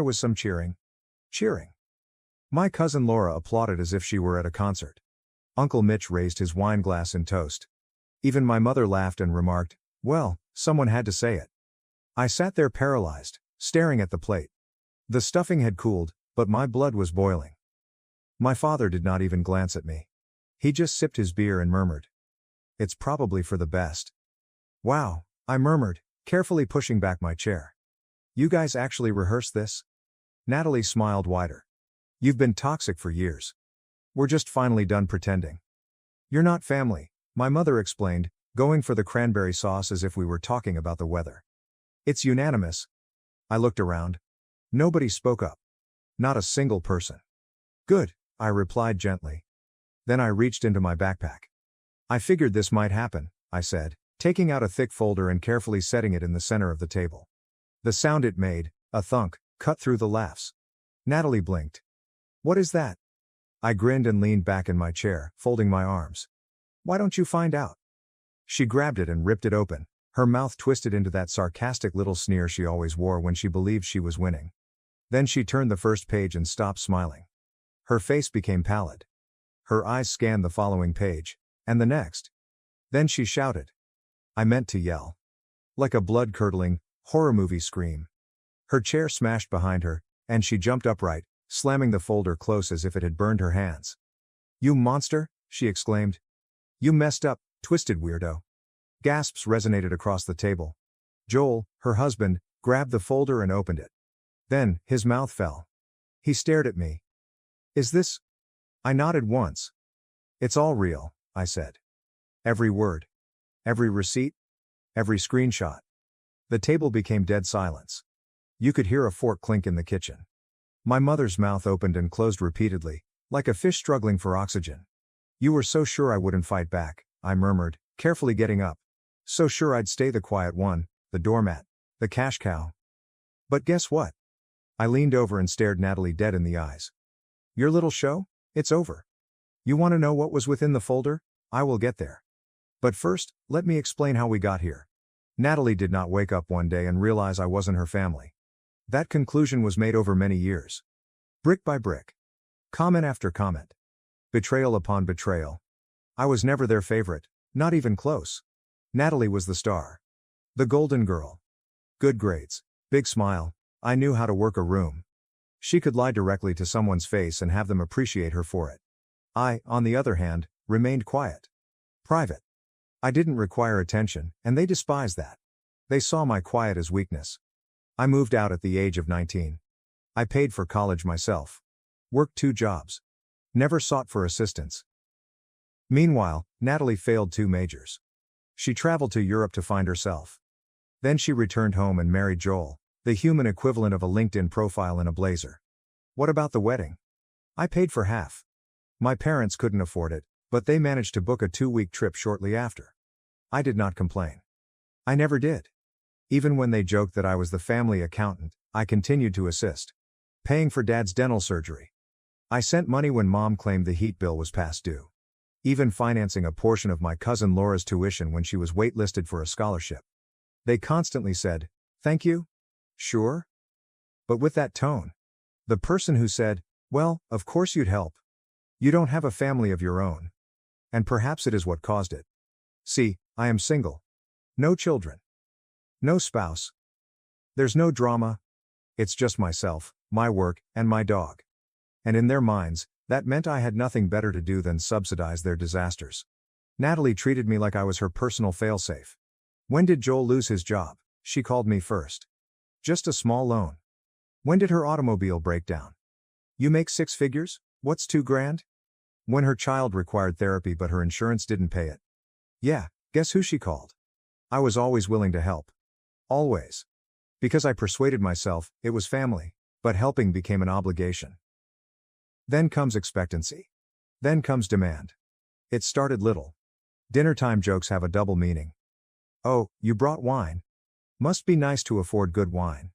there was some cheering. Cheering. My cousin Laura applauded as if she were at a concert. Uncle Mitch raised his wine glass in toast. Even my mother laughed and remarked, "Well, someone had to say it." I sat there paralyzed, staring at the plate. The stuffing had cooled, but my blood was boiling. My father did not even glance at me. He just sipped his beer and murmured, "It's probably for the best." "Wow," I murmured, carefully pushing back my chair. "You guys actually rehearsed this?" Natalie smiled wider. "You've been toxic for years. We're just finally done pretending." "You're not family," my mother explained, going for the cranberry sauce as if we were talking about the weather. "It's unanimous." I looked around. Nobody spoke up. Not a single person. "Good," I replied gently. Then I reached into my backpack. "I figured this might happen," I said, taking out a thick folder and carefully setting it in the center of the table. The sound it made, a thunk, cut through the laughs. Natalie blinked. "What is that?" I grinned and leaned back in my chair, folding my arms. "Why don't you find out?" She grabbed it and ripped it open, her mouth twisted into that sarcastic little sneer she always wore when she believed she was winning. Then she turned the first page and stopped smiling. Her face became pallid. Her eyes scanned the following page, and the next. Then she shouted. I meant to yell. Like a blood-curdling, horror movie scream. Her chair smashed behind her, and she jumped upright, slamming the folder close as if it had burned her hands. "You monster," she exclaimed. "You messed up, twisted weirdo." Gasps resonated across the table. Joel, her husband, grabbed the folder and opened it. Then, his mouth fell. He stared at me. "Is this?" I nodded once. "It's all real," I said. Every word. Every receipt. Every screenshot. The table became dead silence. You could hear a fork clink in the kitchen. My mother's mouth opened and closed repeatedly, like a fish struggling for oxygen. "You were so sure I wouldn't fight back," I murmured, carefully getting up. "So sure I'd stay the quiet one, the doormat, the cash cow. But guess what?" I leaned over and stared Natalie dead in the eyes. "Your little show? It's over. You want to know what was within the folder? I will get there. But first, let me explain how we got here." Natalie did not wake up one day and realize I wasn't her family. That conclusion was made over many years. Brick by brick. Comment after comment. Betrayal upon betrayal. I was never their favorite, not even close. Natalie was the star. The golden girl. Good grades. Big smile. I knew how to work a room. She could lie directly to someone's face and have them appreciate her for it. I, on the other hand, remained quiet. Private. I didn't require attention, and they despised that. They saw my quiet as weakness. I moved out at the age of 19. I paid for college myself. Worked 2 jobs. Never sought for assistance. Meanwhile, Natalie failed 2 majors. She traveled to Europe to find herself. Then she returned home and married Joel, the human equivalent of a LinkedIn profile in a blazer. What about the wedding? I paid for half. My parents couldn't afford it, but they managed to book a 2-week trip shortly after. I did not complain. I never did. Even when they joked that I was the family accountant, I continued to assist. Paying for Dad's dental surgery. I sent money when Mom claimed the heat bill was past due. Even financing a portion of my cousin Laura's tuition when she was waitlisted for a scholarship. They constantly said, "Thank you? Sure?" But with that tone. The person who said, "Well, of course you'd help. You don't have a family of your own." And perhaps it is what caused it. See, I am single. No children. No spouse. There's no drama. It's just myself, my work, and my dog. And in their minds, that meant I had nothing better to do than subsidize their disasters. Natalie treated me like I was her personal failsafe. When did Joel lose his job? She called me first. Just a small loan. When did her automobile break down? You make 6 figures? What's 2 grand? When her child required therapy but her insurance didn't pay it. Yeah, guess who she called? I was always willing to help. Always. Because I persuaded myself, it was family, but helping became an obligation. Then comes expectancy. Then comes demand. It started little. Dinnertime jokes have a double meaning. "Oh, you brought wine. Must be nice to afford good wine.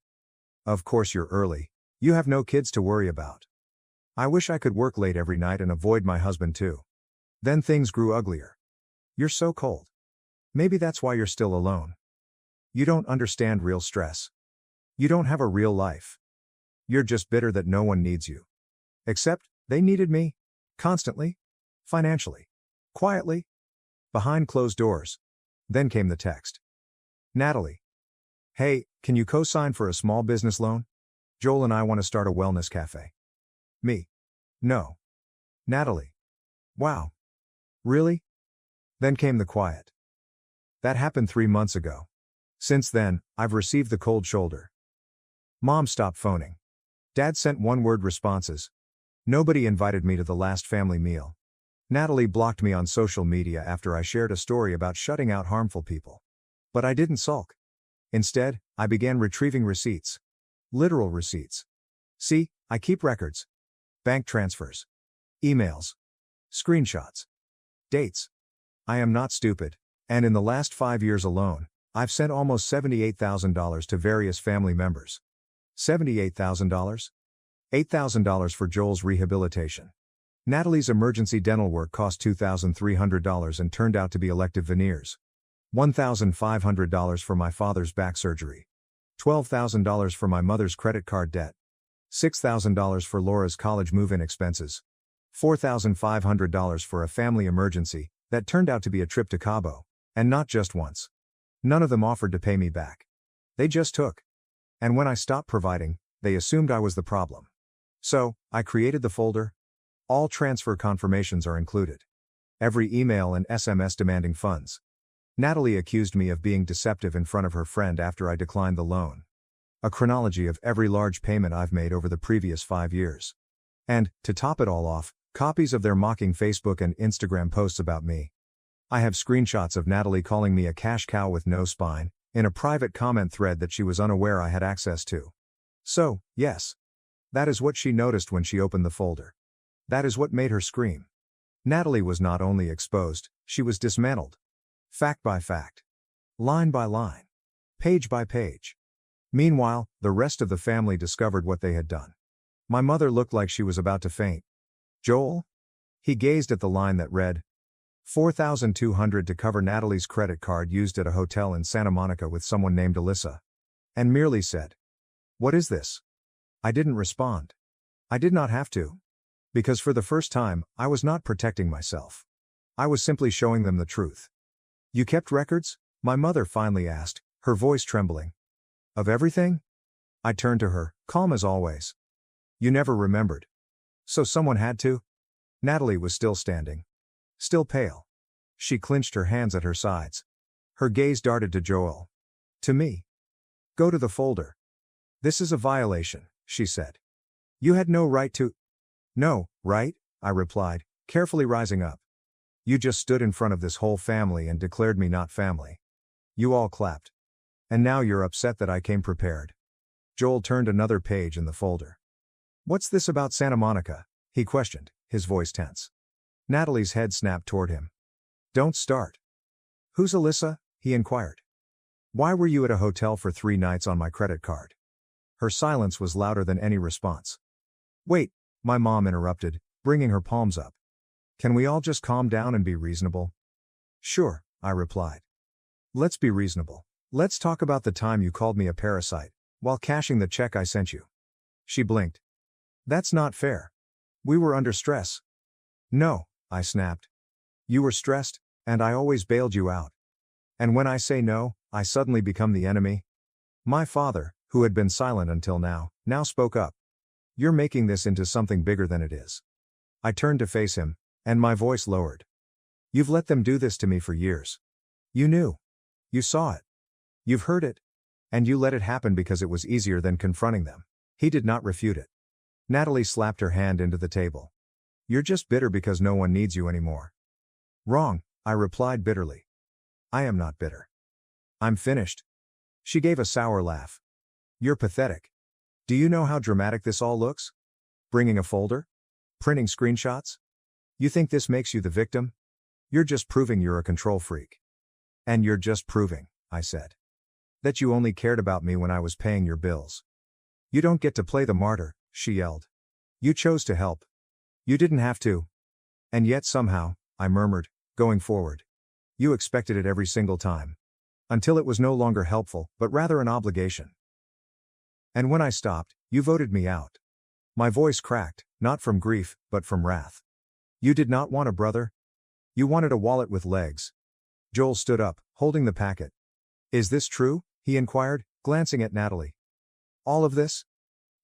Of course you're early. You have no kids to worry about. I wish I could work late every night and avoid my husband too." Then things grew uglier. "You're so cold. Maybe that's why you're still alone. You don't understand real stress. You don't have a real life. You're just bitter that no one needs you. Except, they needed me. Constantly. Financially. Quietly. Behind closed doors. Then came the text. Natalie. Hey, can you co-sign for a small business loan? Joel and I want to start a wellness cafe. Me. No. Natalie. Wow. Really? Then came the quiet. That happened 3 months ago. Since then, I've received the cold shoulder. Mom stopped phoning. Dad sent one-word responses. Nobody invited me to the last family meal. Natalie blocked me on social media after I shared a story about shutting out harmful people. But I didn't sulk. Instead, I began retrieving receipts. Literal receipts. See, I keep records. Bank transfers. Emails. Screenshots. Dates. I am not stupid, and in the last 5 years alone, I've sent almost $78,000 to various family members. $78,000? $8,000 for Joel's rehabilitation. Natalie's emergency dental work cost $2,300 and turned out to be elective veneers. $1,500 for my father's back surgery. $12,000 for my mother's credit card debt. $6,000 for Laura's college move-in expenses. $4,500 for a family emergency that turned out to be a trip to Cabo, and not just once. None of them offered to pay me back. They just took. And when I stopped providing, they assumed I was the problem. So, I created the folder. All transfer confirmations are included. Every email and SMS demanding funds. Natalie accused me of being deceptive in front of her friend after I declined the loan. A chronology of every large payment I've made over the previous 5 years. And, to top it all off, copies of their mocking Facebook and Instagram posts about me. I have screenshots of Natalie calling me a cash cow with no spine, in a private comment thread that she was unaware I had access to. So, yes. That is what she noticed when she opened the folder. That is what made her scream. Natalie was not only exposed, she was dismantled. Fact by fact. Line by line. Page by page. Meanwhile, the rest of the family discovered what they had done. My mother looked like she was about to faint. Joel? He gazed at the line that read, $4,200 to cover Natalie's credit card used at a hotel in Santa Monica with someone named Alyssa. And merely said, "What is this?" I didn't respond. I did not have to. Because for the first time, I was not protecting myself. I was simply showing them the truth. You kept records? My mother finally asked, her voice trembling. Of everything? I turned to her, calm as always. You never remembered. So someone had to? Natalie was still standing. Still pale. She clenched her hands at her sides. Her gaze darted to Joel. To me. Go to the folder. This is a violation, she said. You had no right to. No, right? I replied, carefully rising up. You just stood in front of this whole family and declared me not family. You all clapped. And now you're upset that I came prepared. Joel turned another page in the folder. What's this about Santa Monica? He questioned, his voice tense. Natalie's head snapped toward him. Don't start. Who's Alyssa? He inquired. Why were you at a hotel for 3 nights on my credit card? Her silence was louder than any response. Wait, my mom interrupted, bringing her palms up. Can we all just calm down and be reasonable? Sure, I replied. Let's be reasonable. Let's talk about the time you called me a parasite, while cashing the check I sent you. She blinked. That's not fair. We were under stress. No, I snapped. You were stressed, and I always bailed you out. And when I say no, I suddenly become the enemy. My father, who had been silent until now spoke up. You're making this into something bigger than it is. I turned to face him, and my voice lowered. You've let them do this to me for years. You knew. You saw it. You've heard it. And you let it happen because it was easier than confronting them. He did not refute it. Natalie slapped her hand into the table. You're just bitter because no one needs you anymore. Wrong, I replied bitterly. I am not bitter. I'm finished. She gave a sour laugh. You're pathetic. Do you know how dramatic this all looks? Bringing a folder? Printing screenshots? You think this makes you the victim? You're just proving you're a control freak. And you're just proving, I said, that you only cared about me when I was paying your bills. You don't get to play the martyr, she yelled. You chose to help. You didn't have to. And yet somehow, I murmured, going forward. You expected it every single time. Until it was no longer helpful, but rather an obligation. And when I stopped, you voted me out. My voice cracked, not from grief, but from wrath. You did not want a brother? You wanted a wallet with legs. Joel stood up, holding the packet. Is this true? He inquired, glancing at Natalie. All of this?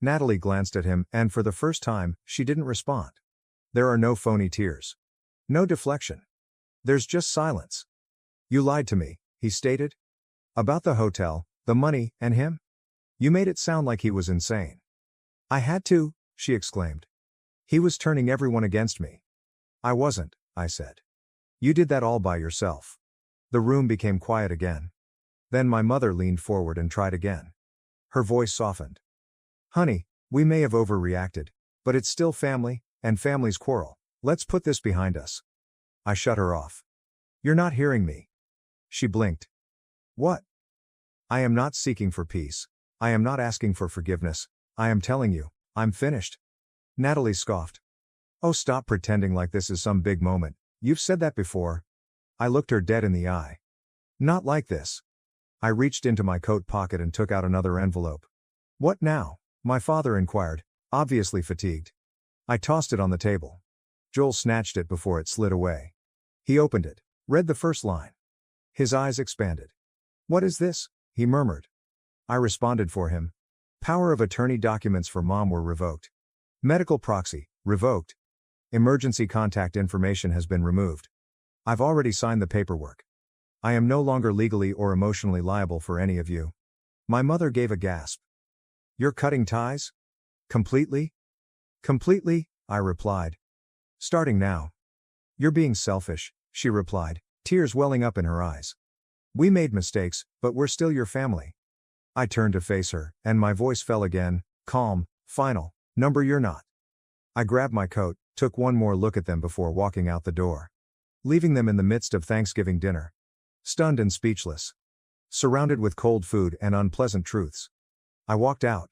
Natalie glanced at him, and for the first time, she didn't respond. There are no phony tears. No deflection. There's just silence. You lied to me, he stated. About the hotel, the money, and him? You made it sound like he was insane. I had to, she exclaimed. He was turning everyone against me. I wasn't, I said. You did that all by yourself. The room became quiet again. Then my mother leaned forward and tried again. Her voice softened. Honey, we may have overreacted, but it's still family, and families quarrel. Let's put this behind us. I shut her off. You're not hearing me. She blinked. What? I am not seeking for peace. I am not asking for forgiveness. I am telling you, I'm finished. Natalie scoffed. Oh, stop pretending like this is some big moment. You've said that before. I looked her dead in the eye. Not like this. I reached into my coat pocket and took out another envelope. What now? My father inquired, obviously fatigued. I tossed it on the table. Joel snatched it before it slid away. He opened it, read the first line. His eyes expanded. What is this? He murmured. I responded for him. Power of attorney documents for mom were revoked. Medical proxy, revoked. Emergency contact information has been removed. I've already signed the paperwork. I am no longer legally or emotionally liable for any of you. My mother gave a gasp. You're cutting ties? Completely? Completely, I replied. Starting now. You're being selfish, she replied, tears welling up in her eyes. We made mistakes, but we're still your family. I turned to face her, and my voice fell again, calm, final, number you're not. I grabbed my coat, took one more look at them before walking out the door. Leaving them in the midst of Thanksgiving dinner. Stunned and speechless. Surrounded with cold food and unpleasant truths. I walked out.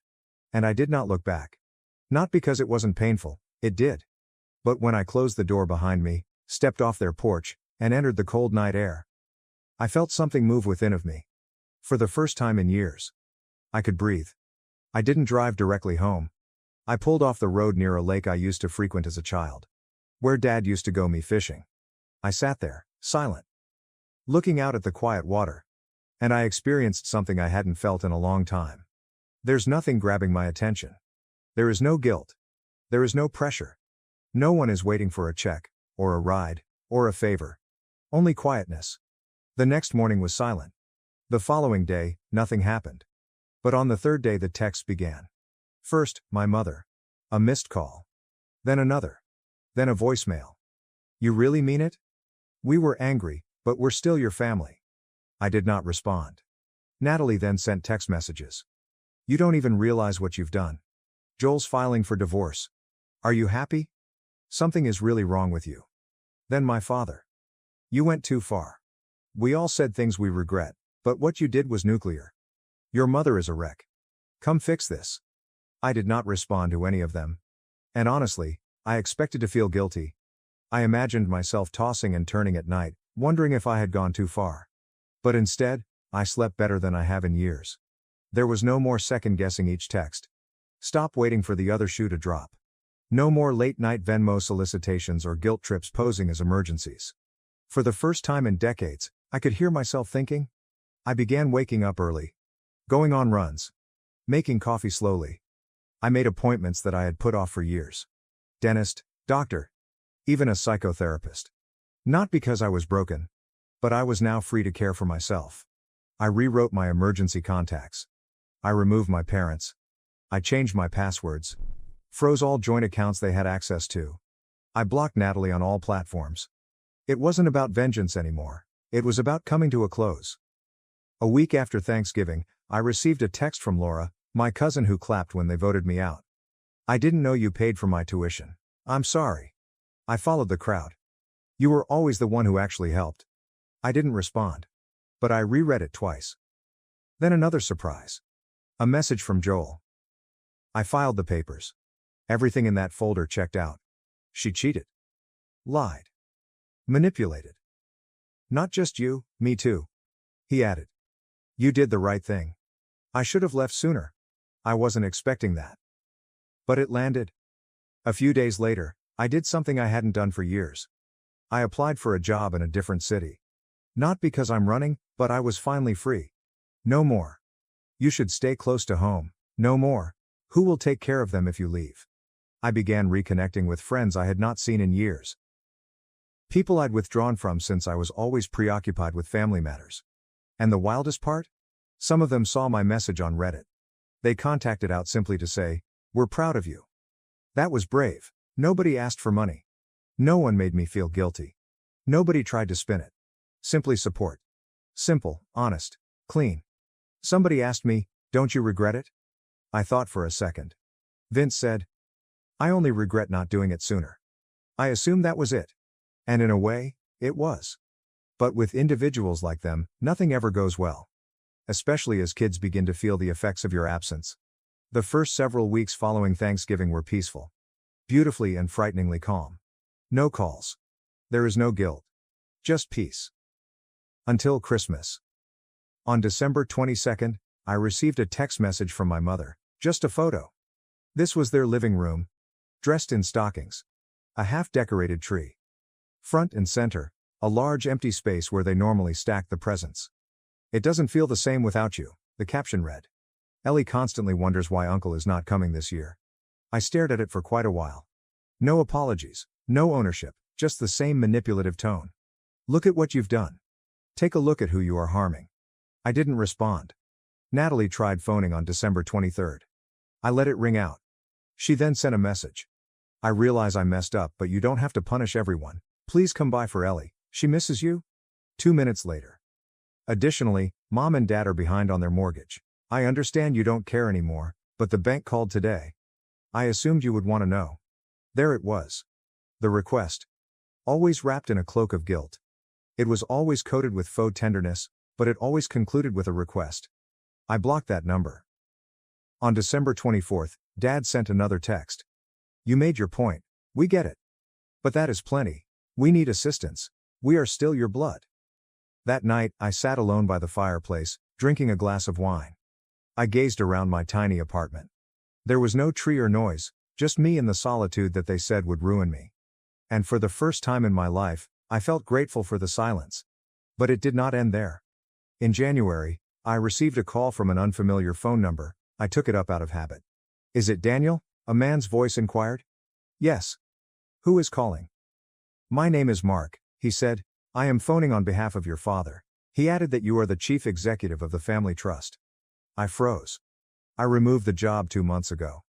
And I did not look back. Not because it wasn't painful, it did. But when I closed the door behind me, stepped off their porch, and entered the cold night air, I felt something move within of me. For the first time in years. I could breathe. I didn't drive directly home. I pulled off the road near a lake I used to frequent as a child. Where Dad used to go me fishing. I sat there, silent. Looking out at the quiet water. And I experienced something I hadn't felt in a long time. There's nothing grabbing my attention. There is no guilt. There is no pressure. No one is waiting for a check, or a ride, or a favor. Only quietness. The next morning was silent. The following day, nothing happened. But on the third day the texts began. First, my mother. A missed call. Then another. Then a voicemail. You really mean it? We were angry, but we're still your family. I did not respond. Natalie then sent text messages. You don't even realize what you've done. Joel's filing for divorce. Are you happy? Something is really wrong with you. Then my father. You went too far. We all said things we regret, but what you did was nuclear. Your mother is a wreck. Come fix this. I did not respond to any of them. And honestly, I expected to feel guilty. I imagined myself tossing and turning at night, wondering if I had gone too far. But instead, I slept better than I have in years. There was no more second-guessing each text. Stop waiting for the other shoe to drop. No more late-night Venmo solicitations or guilt trips posing as emergencies. For the first time in decades, I could hear myself thinking. I began waking up early. Going on runs. Making coffee slowly. I made appointments that I had put off for years. Dentist, doctor. Even a psychotherapist. Not because I was broken. But I was now free to care for myself. I rewrote my emergency contacts. I removed my parents. I changed my passwords. Froze all joint accounts they had access to. I blocked Natalie on all platforms. It wasn't about vengeance anymore. It was about coming to a close. A week after Thanksgiving, I received a text from Laura, my cousin who clapped when they voted me out. I didn't know you paid for my tuition. I'm sorry. I followed the crowd. You were always the one who actually helped. I didn't respond. But I reread it twice. Then another surprise. A message from Joel. I filed the papers. Everything in that folder checked out. She cheated. Lied. Manipulated. Not just you, me too. He added. You did the right thing. I should have left sooner. I wasn't expecting that. But it landed. A few days later, I did something I hadn't done for years. I applied for a job in a different city. Not because I'm running, but I was finally free. No more. You should stay close to home. No more. Who will take care of them if you leave? I began reconnecting with friends I had not seen in years. People I'd withdrawn from since I was always preoccupied with family matters. And the wildest part? Some of them saw my message on Reddit. They contacted out simply to say, "We're proud of you." That was brave. Nobody asked for money. No one made me feel guilty. Nobody tried to spin it. Simply support. Simple, honest, clean. Somebody asked me, "Don't you regret it?" I thought for a second. Vince said, "I only regret not doing it sooner." I assumed that was it. And in a way, it was. But with individuals like them, nothing ever goes well. Especially as kids begin to feel the effects of your absence. The first several weeks following Thanksgiving were peaceful. Beautifully and frighteningly calm. No calls. There is no guilt. Just peace. Until Christmas. On December 22nd, I received a text message from my mother, just a photo. This was their living room. Dressed in stockings. A half-decorated tree. Front and center, a large empty space where they normally stack the presents. "It doesn't feel the same without you," the caption read. "Ellie constantly wonders why Uncle is not coming this year." I stared at it for quite a while. No apologies, no ownership, just the same manipulative tone. "Look at what you've done. Take a look at who you are harming." I didn't respond. Natalie tried phoning on December 23rd. I let it ring out. She then sent a message. "I realize I messed up, but you don't have to punish everyone. Please come by for Ellie. She misses you." 2 minutes later. "Additionally, Mom and Dad are behind on their mortgage. I understand you don't care anymore, but the bank called today. I assumed you would want to know." There it was. The request. Always wrapped in a cloak of guilt. It was always coated with faux tenderness, but it always concluded with a request. I blocked that number. On December 24th, Dad sent another text. "You made your point. We get it. But that is plenty. We need assistance. We are still your blood." That night, I sat alone by the fireplace, drinking a glass of wine. I gazed around my tiny apartment. There was no tree or noise, just me and the solitude that they said would ruin me. And for the first time in my life, I felt grateful for the silence. But it did not end there. In January, I received a call from an unfamiliar phone number. I took it up out of habit. "Is it Daniel?" a man's voice inquired. "Yes." "Who is calling?" "My name is Mark," he said. "I am phoning on behalf of your father. He added that you are the chief executive of the family trust." I froze. I removed the job 2 months ago.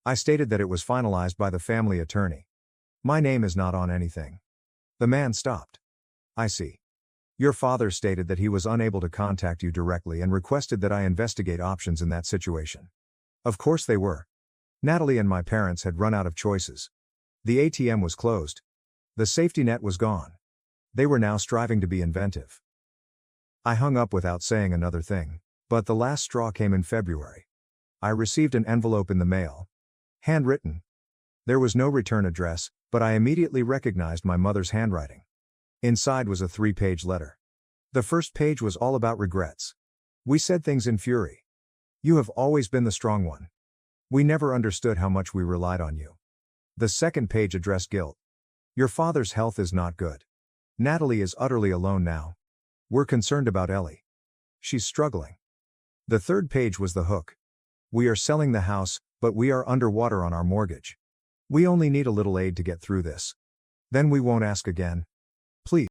I stated that it was finalized by the family attorney. My name is not on anything. The man stopped. "I see. Your father stated that he was unable to contact you directly and requested that I investigate options in that situation." Of course they were. Natalie and my parents had run out of choices. The ATM was closed. The safety net was gone. They were now striving to be inventive. I hung up without saying another thing, but the last straw came in February. I received an envelope in the mail. Handwritten. There was no return address, but I immediately recognized my mother's handwriting. Inside was a 3-page letter. The first page was all about regrets. "We said things in fury. You have always been the strong one. We never understood how much we relied on you." The second page addressed guilt. "Your father's health is not good. Natalie is utterly alone now. We're concerned about Ellie. She's struggling." The third page was the hook. "We are selling the house, but we are underwater on our mortgage. We only need a little aid to get through this. Then we won't ask again.